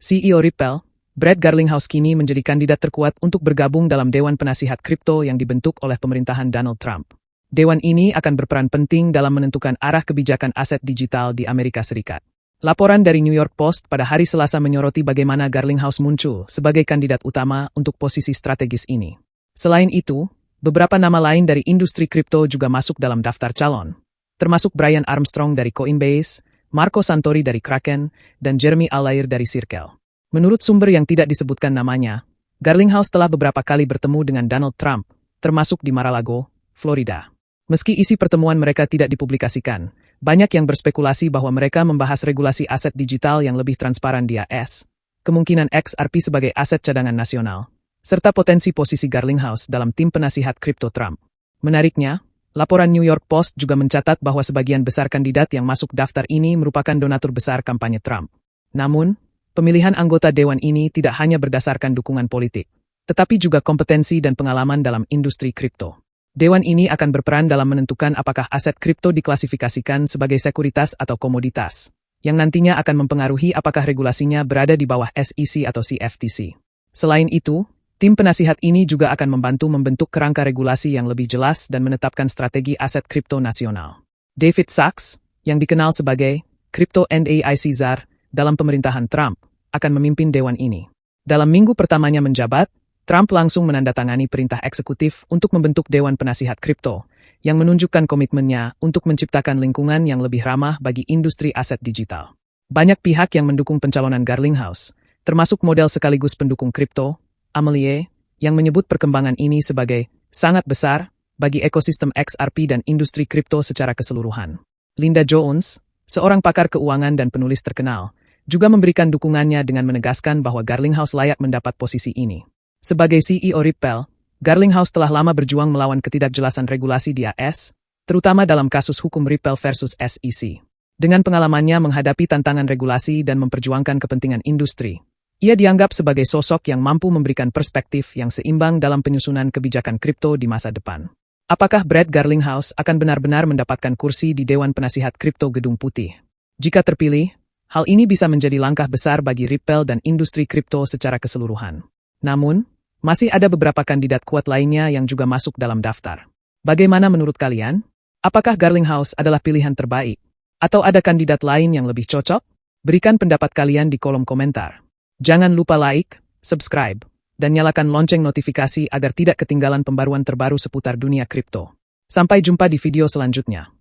CEO Ripple, Brad Garlinghouse kini menjadi kandidat terkuat untuk bergabung dalam Dewan Penasihat Kripto yang dibentuk oleh pemerintahan Donald Trump. Dewan ini akan berperan penting dalam menentukan arah kebijakan aset digital di Amerika Serikat. Laporan dari New York Post pada hari Selasa menyoroti bagaimana Garlinghouse muncul sebagai kandidat utama untuk posisi strategis ini. Selain itu, beberapa nama lain dari industri kripto juga masuk dalam daftar calon, termasuk Brian Armstrong dari Coinbase, Marco Santori dari Kraken, dan Jeremy Allaire dari Circle. Menurut sumber yang tidak disebutkan namanya, Garlinghouse telah beberapa kali bertemu dengan Donald Trump, termasuk di Mar-a-Lago, Florida. Meski isi pertemuan mereka tidak dipublikasikan, banyak yang berspekulasi bahwa mereka membahas regulasi aset digital yang lebih transparan di AS, kemungkinan XRP sebagai aset cadangan nasional, serta potensi posisi Garlinghouse dalam tim penasihat kripto Trump. Menariknya, laporan New York Post juga mencatat bahwa sebagian besar kandidat yang masuk daftar ini merupakan donatur besar kampanye Trump. Namun, pemilihan anggota dewan ini tidak hanya berdasarkan dukungan politik, tetapi juga kompetensi dan pengalaman dalam industri kripto. Dewan ini akan berperan dalam menentukan apakah aset kripto diklasifikasikan sebagai sekuritas atau komoditas, yang nantinya akan mempengaruhi apakah regulasinya berada di bawah SEC atau CFTC. Selain itu, tim penasihat ini juga akan membantu membentuk kerangka regulasi yang lebih jelas dan menetapkan strategi aset kripto nasional. David Sachs, yang dikenal sebagai Crypto and AI Czar dalam pemerintahan Trump, akan memimpin dewan ini. Dalam minggu pertamanya menjabat, Trump langsung menandatangani perintah eksekutif untuk membentuk Dewan Penasihat Kripto, yang menunjukkan komitmennya untuk menciptakan lingkungan yang lebih ramah bagi industri aset digital. Banyak pihak yang mendukung pencalonan Garlinghouse, termasuk model sekaligus pendukung kripto, Amelie, yang menyebut perkembangan ini sebagai sangat besar bagi ekosistem XRP dan industri kripto secara keseluruhan. Linda Jones, seorang pakar keuangan dan penulis terkenal, juga memberikan dukungannya dengan menegaskan bahwa Garlinghouse layak mendapat posisi ini. Sebagai CEO Ripple, Garlinghouse telah lama berjuang melawan ketidakjelasan regulasi di AS, terutama dalam kasus hukum Ripple versus SEC. Dengan pengalamannya menghadapi tantangan regulasi dan memperjuangkan kepentingan industri, ia dianggap sebagai sosok yang mampu memberikan perspektif yang seimbang dalam penyusunan kebijakan kripto di masa depan. Apakah Brad Garlinghouse akan benar-benar mendapatkan kursi di Dewan Penasihat Kripto Gedung Putih? Jika terpilih, hal ini bisa menjadi langkah besar bagi Ripple dan industri kripto secara keseluruhan. Namun, masih ada beberapa kandidat kuat lainnya yang juga masuk dalam daftar. Bagaimana menurut kalian? Apakah Garlinghouse adalah pilihan terbaik? Atau ada kandidat lain yang lebih cocok? Berikan pendapat kalian di kolom komentar. Jangan lupa like, subscribe, dan nyalakan lonceng notifikasi agar tidak ketinggalan pembaruan terbaru seputar dunia kripto. Sampai jumpa di video selanjutnya.